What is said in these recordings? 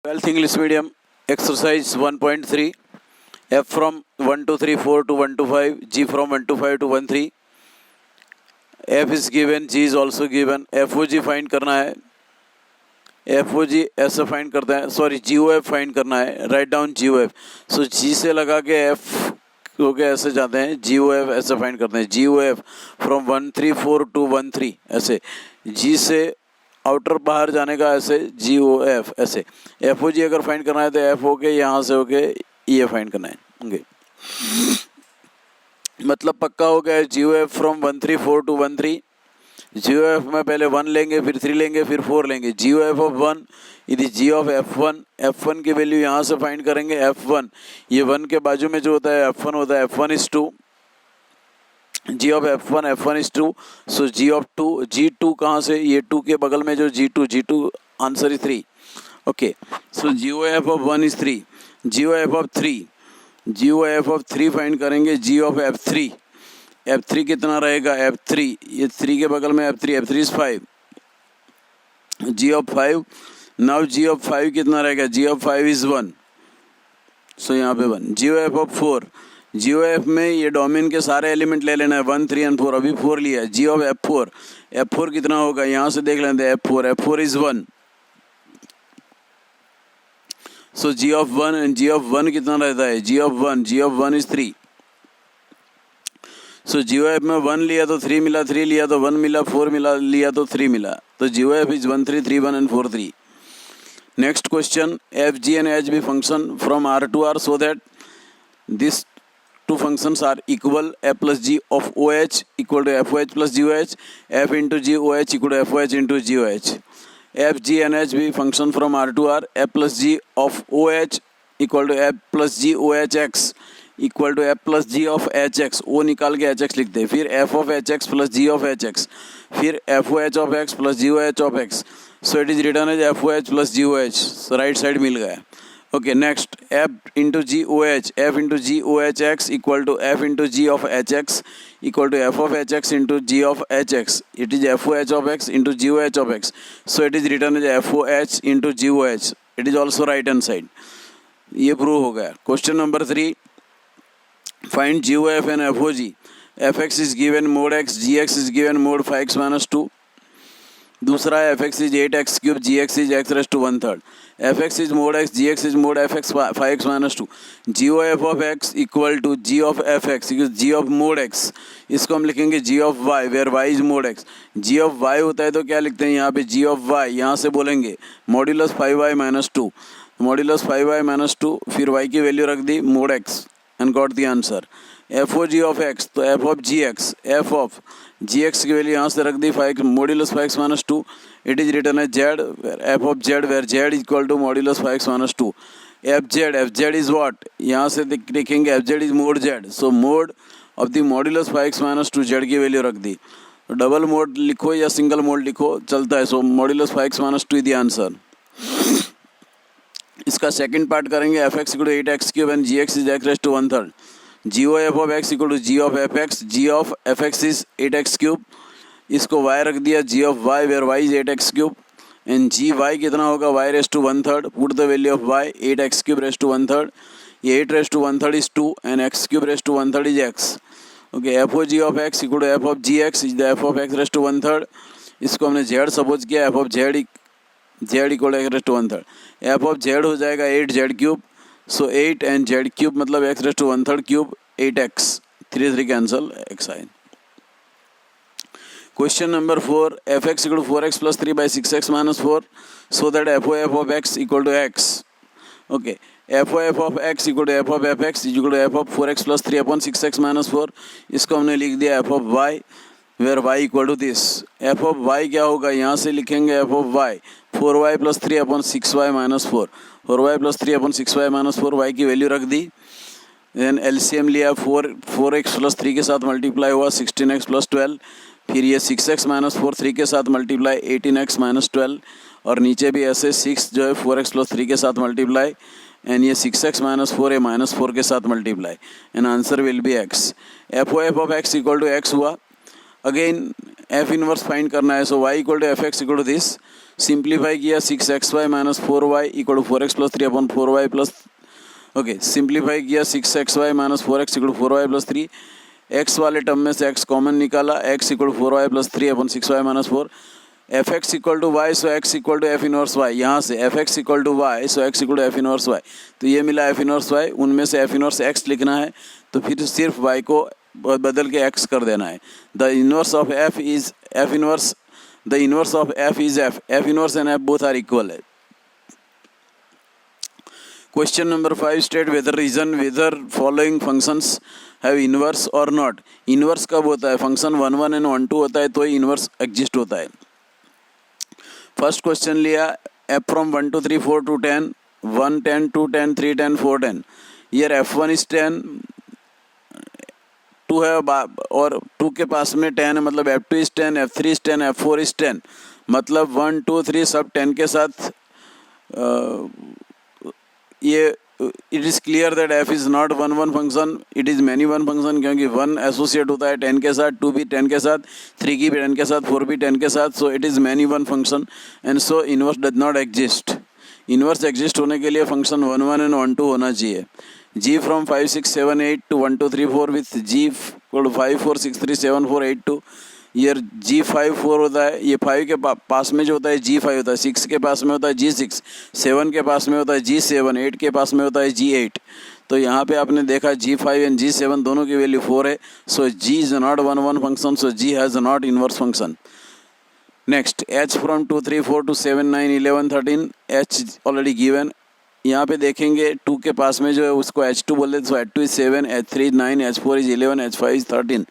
12th English Medium exercise 1.3 F from 1 to 3 4 to 1 to 5 G from 1 to 5 to 1 3 F is given G is also given FOG find करना है FOG ऐसे find करते हैं sorry GOF find करना है write down GOF सो G से लगा के F हो के ऐसे जाते हैं GOF ऐसे फाइंड करते हैं GOF फ्रॉम 1 3 4 टू 1 3 ऐसे G से आउटर बाहर जाने का ऐसे GOF ऐसे FOG अगर फाइंड करना है तो F होके यहाँ से होके ये फाइंड करना है ओके मतलब पक्का हो गया GOF फ्रॉम 1 3 4 टू 1 3 GOF में पहले 1 लेंगे फिर 3 लेंगे फिर 4 लेंगे GOF ऑफ 1 यदि G ऑफ F1 की वैल्यू यहाँ से फाइंड करेंगे F1 ये 1 के बाजू में जो होता है F1 होता है F1 is 2 G of F1 is 2 so G of 2 G2 कहाँ से ये 2 के बगल में जो G2 answer is 3 okay so GOF of 1 is 3 GOF of 3 find करेंगे G ऑफ F3 कितना रहेगा F3 ये 3 के बगल में F3 is 5 G of 5 now G of 5 कितना रहेगा G ऑफ 5 is 1 सो यहाँ पे 1 GOF ऑफ 4 GOF में ये डोमेन के सारे एलिमेंट ले लेना है 1 3 और 4 अभी 4 लिया है G ऑफ F4 कितना होगा यहाँ से देख लेते हैं F4 is 1 so G of 1 and G of 1 कितना रहता है G of 1 is 3 so GOF में 1 लिया तो 3 मिला 3 लिया तो 1 मिला 4 मिला लिया तो 3 मिला तो GOF is 1 3 3 1 and 4 3 next question F G and H be function from R to R so that these two functions are equal F plus G of OH equal to FOH plus GOH F into G OH equal to FOH into GOH F G and H be function from R to R F plus G of OH equal to F plus G OHX equal to F plus G of H X O निकाल के H X लिखते हैं फिर F of H X plus G of H X फिर F O H of X plus G O H of x so it is return as F O H plus G O H so right side मिल गया okay next F into ji O H F into ji O H x equal to F into g of H x equal to F of H x into g of H x it is F O H of x into ji O H of x so it is return as F O h into ji O h it is also right hand side ये prove हो गया question number 3 Find GOF and FOG. Fx is given mod x, Gx is given mod 5x minus 2. दूसरा है Fx is 8x cube, Gx is x raised to 1/3. Fx is mod x, Gx is mod fx 5x minus 2. GOF of x equal to G of Fx because G of mod x. इसको हम लिखेंगे G of y where y is mod x. G of y होता है तो क्या लिखते हैं यहाँ पे G of y यहाँ से बोलेंगे modulus 5y minus 2. Modulus 5y minus 2 फिर y की वैल्यू रख दी mod x. and got the answer FOG of x तो F of GX F of GX की वैल्यू यहाँ से रख दी 5 modulus 5x minus 2 it is written as Z F of Z where Z is equal to modulus 5x minus 2 FZ is what यहाँ से देखेंगे FZ is mod Z so mod of the modulus 5x minus 2 Z की value रख दी double mode लिखो या single mode लिखो चलता है so modulus 5x minus 2 the answer इसका सेकंड पार्ट करेंगे Fx equal to 8x cube and Gx is x raise to 1/3 GOF of x equal to G of Fx G of Fx is 8x cube इसको y रख दिया G of y where y is 8x cube and Gy कितना होगा y raise to 1/3 put the value of y 8x cube raise to 1/3 ये 8 raise to 1/3 is 2 and x cube raise to 1/3 is x okay FOG of x equal to F of Gx is the F of x raise to 1/3 इसको हमने z suppose किया F of Z equal to x raise to 1/3 F of Z हो जाएगा 8z cube so 8 and z cube मतलब x raise to 1/3 cube 8x 3 cancel x आए question number 4 Fx equal to 4x plus 3 by 6x minus 4 so that FOF of x equal to x okay FOF of x equal to F of Fx equal to F of 4x plus 3 upon 6x minus 4 इसको हमने लिख दिया F of y where y equal to this F of y क्या होगा यहाँ से लिखेंगे F of y 4y plus 3 upon 6y minus 4 4y plus 3 upon 6y minus 4 y की वैल्यू रख दी देन LCM लिया 4x प्लस 3 के साथ मल्टीप्लाई हुआ 16x प्लस 12 फिर ये 6x माइनस 4 3 के साथ मल्टीप्लाई 18x माइनस 12 और नीचे भी ऐसे 6 जो है 4x प्लस 3 के साथ मल्टीप्लाई एंड ये 6x माइनस 4 है माइनस 4 के साथ multiply and answer will be x FOF of x equal to x हुआ अगेन एफ इनवर्स फाइंड करना है, so Y equal to F x equal to this, simplify किया 6xy minus 4y equal to 4x plus 3 upon 4y plus, okay simplify किया 6xy minus 4x equal to 4y plus 3, x वाले term में से x common निकाला, x equal to 4y plus 3 upon 6y minus 4, F x equal to y, so x equal to F inverse y, यहाँ से f x equal to y, so x equal to F inverse y, तो ये मिला F inverse Y, उनमें से F inverse x लिखना है, तो फिर सिर्फ वाई को बदल के एक्स कर देना है। The inverse of F is F inverse, the inverse of F is F, F inverse and F both are equal है। Question number 5, state whether following functions have inverse और नॉट। इनवर्स कब होता है, function 1 1 and 1 2 होता है तो ही inverse exist होता है। फर्स्ट क्वेश्चन लिया F from 1 2 3 4 to 10, 1 10 2 10 3 10 4 10, year f1 is 10, 2 है और 2 के पास में 10 है, मतलब f2 is 10, f3 is 10, f4 is 10, मतलब 1 2 3 सब 10 के साथ, ये it is clear that f is not 1 1 function, it is many one function, क्योंकि 1 एसोसिएट होता है 10 के साथ, 2 भी 10 के साथ, 3 की भी 10 के साथ, 4 भी 10 के साथ, सो it is many one function and so inverse does not exist. Inverse exist होने के लिए फंक्शन 1 1 एंड 1 2 होना चाहिए। g from 5 6 7 8 to 1 2 3 4 with g equal to 5 4 6 3 7 4 8 2, ईयर g5 4 होता है, ये 5 के पास में जो होता है g5 होता है, 6 के पास में होता है g6, 7 के पास में होता है g7, 8 के पास में होता है g8, तो यहाँ पे आपने देखा g5 एंड g7 दोनों की वैल्यू 4 है, सो g is not 1 1 function, so g has not inverse function. Next h from 2 3 4 to 7 9 11 13, h already given, यहाँ पे देखेंगे 2 के पास में जो है उसको h2 बोल देते, सो h2 is 7, h3 is 9, h4 is 11, h5 is 13,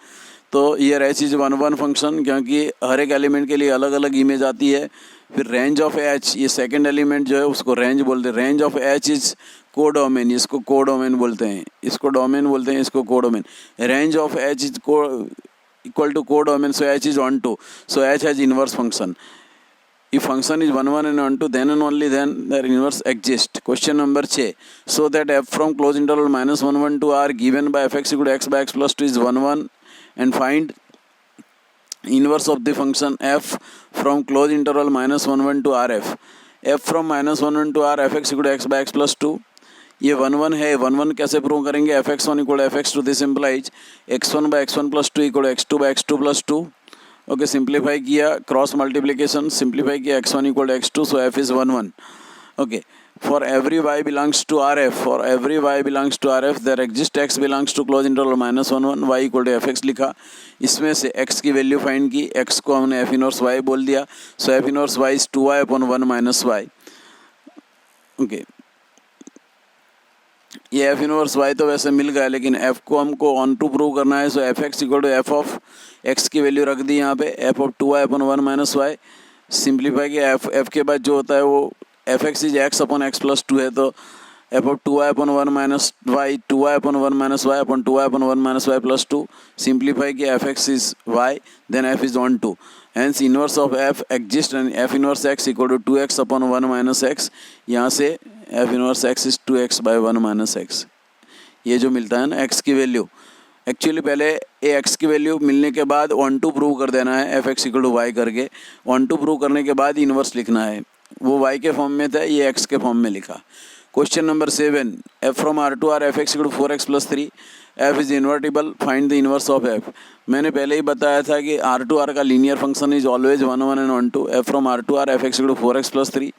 तो ये h इज 1 1 फंक्शन, क्योंकि हर एक एलिमेंट के लिए अलग अलग इमेज आती है। फिर रेंज ऑफ h, ये सेकंड एलिमेंट जो है उसको रेंज बोलते हैं, range of h is codomain, इसको कोडोमेन बोलते हैं, इसको डोमेन बोलते हैं, इसको codomain, range of h is equal to codomain, so h is 1 2, so h has inverse function. If function is 1 1 and 1 2, then and only then their inverse exists. Question number 6. So that f from closed interval minus 1 1 to r given by fx equal to x by x plus 2 is 1 1, and find inverse of the function f from closed interval minus 1 1 to rf. f from minus 1 1 to r fx equal to x by x plus 2. ये 1 1 है, 1 1 कैसे prove करेंगे, fx1 equal to fx2, this implies x1 by x1 plus 2 equal to x2 by x2 plus 2. Okay simplify किया, cross multiplication, simplify किया x1 equal to x2, so f is 1 1। Okay, for every y belongs to rf, for every y belongs to rf there exist x belongs to close interval minus 1 1, y equal to fx लिखा, इसमें से x की value find की, x को हमने f inverse y बोल दिया, सो f inverse y is 2y upon 1 minus y। Okay, ये f इनवर्स y तो वैसे मिल गया, लेकिन f को हमको ऑन टू प्रूव करना है, so F x equal to F of x की वैल्यू रख दी यहाँ पे, f of 2y upon 1 minus y, simplify किया, f के बाद जो होता है वो F x is x upon x plus 2 है, तो f of 2y upon 1 minus y, 2y upon 1 minus y upon 2y upon 1 minus y plus 2, simplify किया, F x is y, then f is 1 2, hence inverse of f exist and f inverse x equal to 2x upon 1 minus x, यहाँ से f inverse x is 2x by 1 minus x, ये जो मिलता है ना x की value, actually पहले ए x की वैल्यू मिलने के बाद 1 2 प्रूव कर देना है, f x equal to y करके 1 2 प्रूव करने के बाद इनवर्स लिखना है, वो y के फॉर्म में था, ये x के फॉर्म में लिखा। Question number 7, f from r to r f x equal to 4x plus 3, f is invertible, find the inverse of f। मैंने पहले ही बताया था कि r टू r का linear function is always 1 1 and 1 2, f from r to r f x equal to 4x plus 3,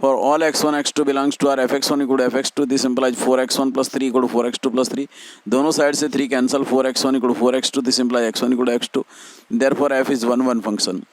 for all x1 x2 belongs to r f x 1 equal to F x 2, this implies 4x1 plus 3 equal to 4x2 plus 3, दोनों side से 3 cancel, 4x1 equal to 4x2, this implies x1 equal to x2, therefore f is 1 1 function.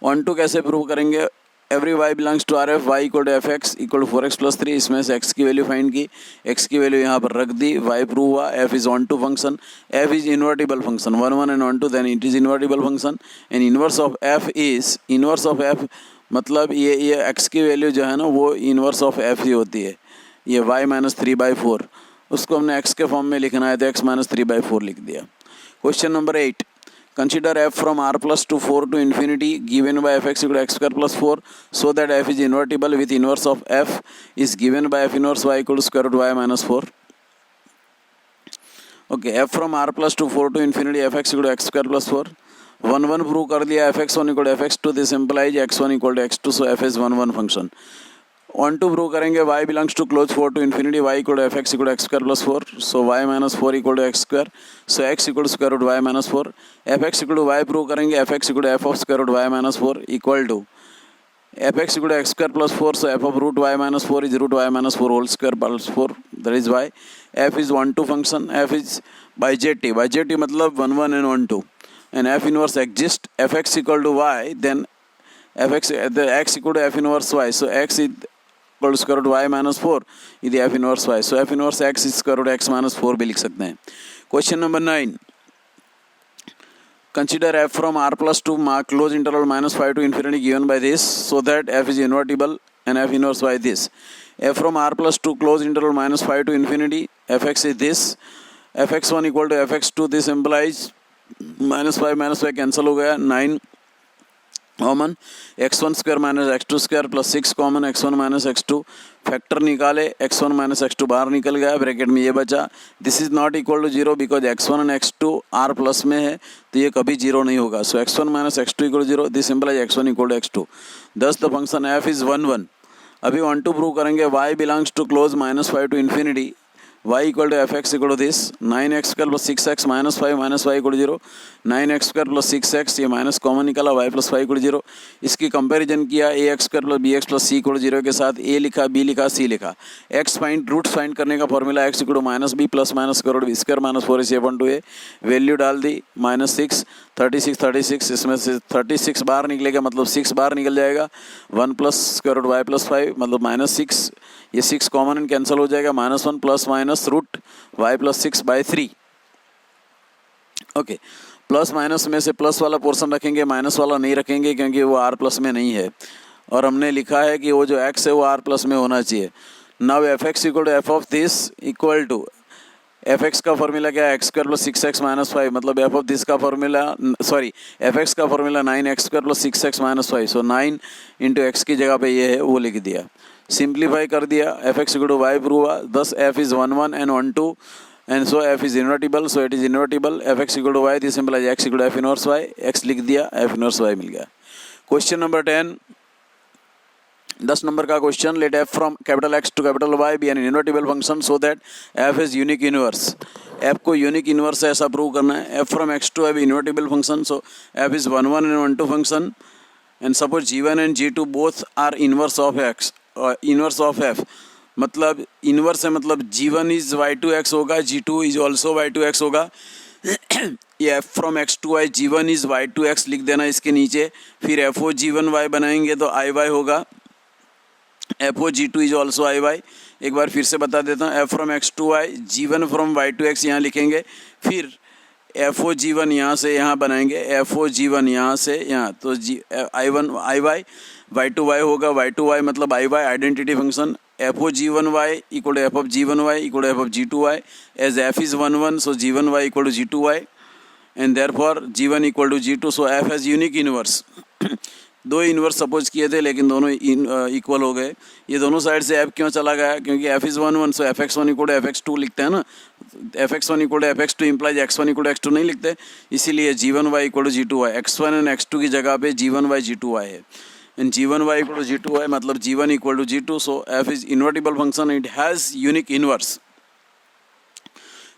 1 2 कैसे prove करेंगे, every y belongs to are f, y equal to F x equal to 4x plus 3, इसमें से x की value find की, x की value यहाँ पर रख दी, y प्रूव हुआ, f is 1 2 function, f is invertible function 1 1 and 1 2, then it is invertible function, and inverse of f is, inverse of f मतलब ये x की वैल्यू जो है ना वो इनवर्स ऑफ f ही होती है, ये y माइनस 3/4, उसको हमने x के फॉर्म में लिखना है तो x माइनस 3/4 लिख दिया। Question number 8, consider f from r plus to 4 to infinity given by fx equal to x square plus 4, so that f is invertible with inverse of f is given by f inverse y equal to square root y minus 4. Okay, f from r plus to 4 to infinity fx equal to x square plus 4. 1 1 prove कर दिया, fx1 equal f x two, this implies x1 equal to x2, so f is 1 1 function. 1 2 prove करेंगे, y belongs to close 4 to infinity, y equal to F x equal to x square plus 4, so y minus 4 equal to x square, so x equal to square root y minus 4। F x equal to y prove करेंगे, F x equal to F of square root y minus 4 equal to F x equal to x square plus 4, so f of root y minus 4 is root y minus 4 whole square plus 4, that is y। f is 1 2 function, f is bijective मतलब 1 1 and 1 2, and f inverse exists, fx equal to y, then fx the x equal to f inverse y, so x is equal to square root y minus 4 is the f inverse y, so f inverse x is square root x minus 4 भी लिख सकते हैं। Question number 9, consider f from r plus 2 mark close interval minus 5 to infinity given by this, so that f is invertible and f inverse y this। f from r plus 2 close interval minus 5 to infinity, fx is this, fx1 equal to fx2, this implies minus 5 cancel हो गया, 9 common, x1 square minus x2 square plus 6 common, x1 minus x2, factor निकाले, x1 minus x2 बाहर निकल गया, bracket में ये बचा, this is not equal to zero because x1 and x2 r plus में है तो ये कभी जीरो नहीं होगा, so x1 minus x2 equal to zero, this implies x1 equal to x2। Thus the function f is 1 1। अभी 1 2 prove करेंगे, y belongs to close minus 5 to infinity, y equal to F x equal to this 9x square plus 6x minus 5 minus y equal to zero, 9x square plus 6x, ये minus common निकाला, y plus 5 equal to zero. इसकी comparison किया, ax square plus bx plus c equal to zero के साथ, a लिखा, b लिखा, c लिखा। x find roots find करने का formula x equal to minus b plus minus square root b square minus 4 is upon two a, value डाल दी minus 6 36, इसमें से 36 बाहर निकलेगा मतलब 6 बाहर निकल जाएगा, 1 plus square root y plus 5 मतलब माइनस 6, ये 6 कॉमन एंड कैंसिल हो जाएगा, minus 1 plus minus root y plus 6 by 3। Okay, plus minus में से प्लस वाला पोर्शन रखेंगे, माइनस वाला नहीं रखेंगे क्योंकि वो r प्लस में नहीं है, और हमने लिखा है कि वो जो x है वो r प्लस में होना चाहिए। Now f x equal to F of this equal to F x का फॉर्मूला क्या है, x square plus 6x minus 5, मतलब एफ ऑफ दिस का फॉर्मूला सॉरी एफ एक्स का formula 9x square plus 6x minus 5, so 9 into x की जगह पे ये है वो लिख दिया, सिंप्लीफाई कर दिया, f x equal to y prove हुआ, thus f is 1 1 and 1 2 and so f is invertible, so it is invertible, fx equal to y, this implies x equal to f inverse y, x लिख दिया, f inverse y मिल गया। Question number 10, 10 number का question, let f from capital X to capital Y be an invertible function so that f is unique inverse, f को unique inverse है ऐसा prove करना है, f from X to Y be invertible function, so f is 1 1 and 1 2 function, and suppose g1 and g2 both are inverse of x, inverse of f, मतलब inverse है मतलब g1 is y2x होगा, g2 is also y2x होगा, ये f from x to y g1 is y2x लिख देना इसके नीचे, फिर fo g1y बनाएंगे तो iy होगा, fo g2 is also iy। एक बार फिर से बता देता हूँ, f from x to y g1 from y2x यहाँ लिखेंगे, फिर fo g1 यहाँ से यहाँ बनाएंगे, fo g1 यहाँ से यहाँ, तो i1 iy y2y होगा, y2y मतलब iy identity function, fo g1y equal to f of g1y equal to f of g2y, as f is 1 1 so g1y equal to g2y and therefore g1 equal to g2, so f has unique inverse। दो inverse suppose किए थे लेकिन दोनों equal हो गए, ये दोनों side से f क्यों चला गया, क्योंकि f is 1 1 so fx1 equal to fx2 लिखते हैं ना, fx1 equal to fx2 implies x1 equal to x2 नहीं लिखते, इसीलिए g1y equal to g2y, x1 and x2 की जगह पे g1y g2y है, and g1y equal to g2y मतलब g1 equal to g2, so f is invertible function, it has unique inverse।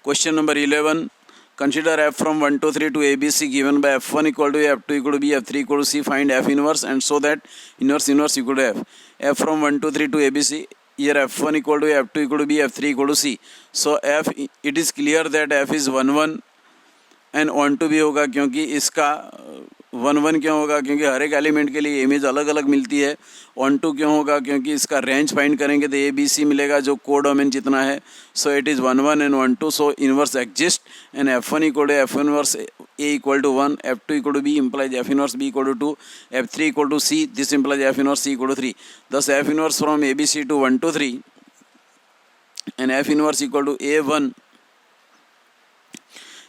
Question number 11, consider f from 1 to 3 to abc given by f1 equal to a, f2 equal to b, f3 equal to c, find f inverse and so that inverse equal to f। f from 1 to 3 to abc, here f1 equal to a, f2 equal to b, f3 equal to c, so f, it is clear that f is 1 1 and 1 2 भी होगा, क्योंकि इसका 1 1 क्यों होगा, क्योंकि हर एक element के लिए इमेज अलग अलग मिलती है, 1 2 क्यों होगा, क्योंकि इसका रेंज फाइंड करेंगे तो ए बी सी मिलेगा जो कोडोमेन जितना है, so it is 1 1 and 1 2, so inverse exist and f1 equal to f inverse a equal to 1, f2 equal to b implies f inverse b equal to 2, f3 equal to c, this implies f inverse c equal to 3, thus f inverse from a B c to 1 2 3 and f inverse equal to a1,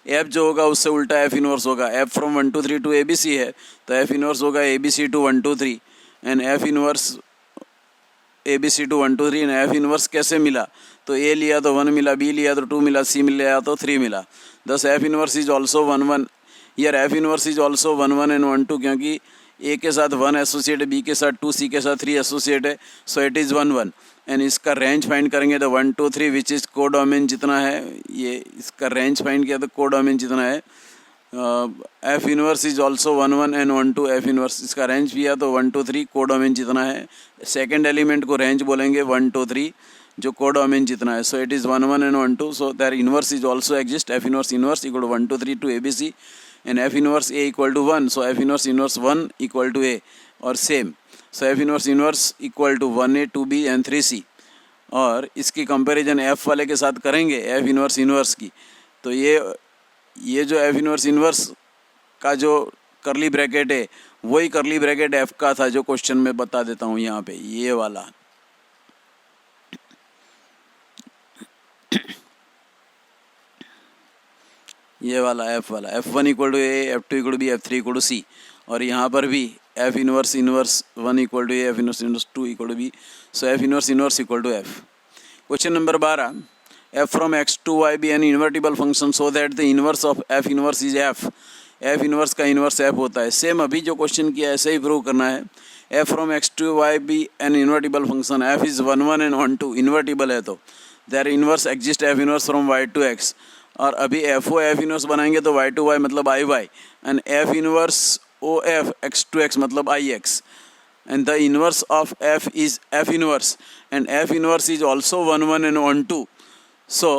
f जो होगा उससे उल्टा f inverse होगा, f from 1 2 3 to A B c है तो f inverse होगा a B c to 1 2 3 and f inverse a B c to 1 2 3 and f inverse कैसे मिला, तो a लिया तो 1 मिला, b लिया तो 2 मिला, c मिला तो 3 मिला, दस f inverse is also 1 1, here F inverse is also 1 1 and 1 2, क्योंकि ए के साथ 1 एसोसिएट है, बी के साथ 2, सी के साथ 3 एसोसिएट है, सो इट इज़ 1 1। एंड इसका रेंज फाइंड करेंगे तो 1 2 3 विच इज़ कोडोमेन जितना है, ये इसका रेंज फाइंड किया तो कोडोमेन जितना है। F inverse is also 1 1 and 1 2, F inverse इसका रेंज भी है तो 1 2 3 कोडोमेन जितना है। सेकेंड एलिमेंट को रेंज बोलेंगे 1 2 3 जो कोडोमेन जितना है, so it is 1 1 and 1 2, so their inverse is also exist. F inverse inverse equal to 1 2 3 to A B C and F inverse A equal to 1, so F inverse inverse 1 equal to A और same, so F inverse inverse equal to 1 a 2 b and 3 c। और इसकी comparison F वाले के साथ करेंगे F inverse inverse की, तो ये जो एफ इनवर्स इनवर्स का जो करली ब्रैकेट है वही करली ब्रैकेट एफ का था जो क्वेश्चन में बता देता हूँ यहाँ पे, ये वाला। ये वाला एफ वाला, F1 equal to A, F2 equal to B, F3 equal to C. और यहाँ पर भी F inverse inverse 1 equal to A, F inverse inverse 2 equal to B, so F inverse inverse equal to F. Question number 12, F from x to y be an invertible function so that the inverse of F inverse is F. F inverse का inverse F होता है। Same अभी जो question किया है ऐसे ही prove करना है। F from x to y be an invertible function, f is 1 1 and 1 2, invertible है तो there inverse exist F inverse from y to x। और अभी एफ ओ एफ इनवर्स बनाएंगे तो y टू y मतलब I Y, and F inverse O F x to X मतलब I X, and the inverse of f is f inverse and f inverse is also 1 1 and 1 2, so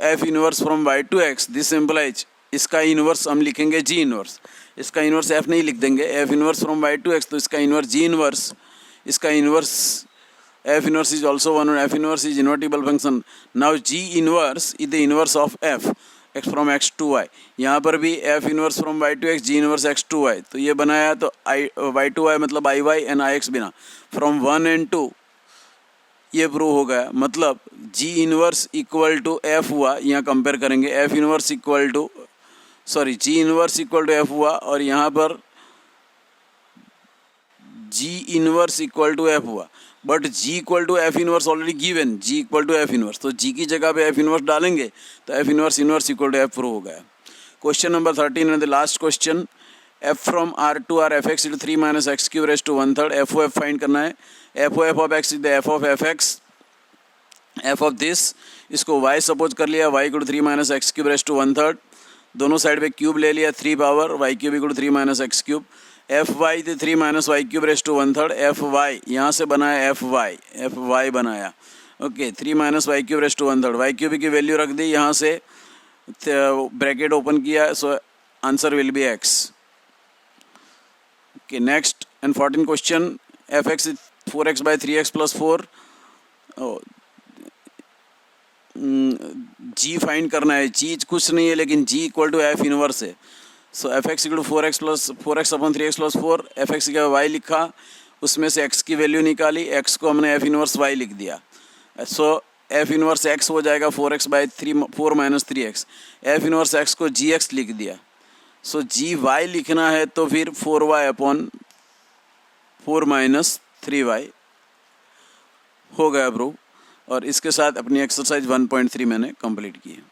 f inverse from y to x, this implies इसका inverse हम लिखेंगे g inverse, इसका inverse f नहीं लिख देंगे, f inverse from y to x तो इसका inverse g inverse, इसका inverse f inverse is also 1 और f inverse is invertible function. Now g inverse is the inverse of f x from x to y, यहाँ पर भी f inverse from y to x, g inverse x to y, तो ये बनाया तो y to y मतलब i y and i x बिना from 1 and 2, ये प्रूव हो गया। मतलब g inverse equal to f हुआ, यहाँ कंपेयर करेंगे f inverse equal to g inverse equal to f हुआ और यहाँ पर g inverse equal to f हुआ, but g equal to F inverse already given, g equal to F inverse, तो g की जगह पे एफ इनवर्स डालेंगे तो F inverse inverse equal to f prove हो गया। Question number 13 and the last question, f from R to are f x is 3 minus x cube raise to 1/3, f o f find करना है। F o f of x is the f of f x, f of this, इसको y suppose कर लिया, y equal to 3 minus x cube raise to 1/3, दोनों side पे cube ले लिया 3 power, y cube equal to 3 minus x cube, f y थे 3 minus y cube raise to 1/3, f y यहाँ से बनाया एफ वाई बनाया, okay 3 minus y cube raise to 1/3, y cube की वैल्यू रख दी यहाँ से, ब्रैकेट ओपन किया, so answer will be x. Okay next and 14 question, f x is 4x by 3x plus 4, g find करना है, जी कुछ नहीं है लेकिन G equal to F inverse है, so F x equal to 4x plus 4x upon 3x plus 4, F x का Y लिखा, उसमें से x की वैल्यू निकाली, x को हमने एफ इनवर्स y लिख दिया, सो एफ इनवर्स x हो जाएगा 4x by 4 minus 3x, F inverse x को gx लिख दिया, सो gy लिखना है तो फिर 4y अपॉन 4 माइनस 3y हो गया प्रूव। और इसके साथ अपनी एक्सरसाइज 1.3 मैंने कंप्लीट की है।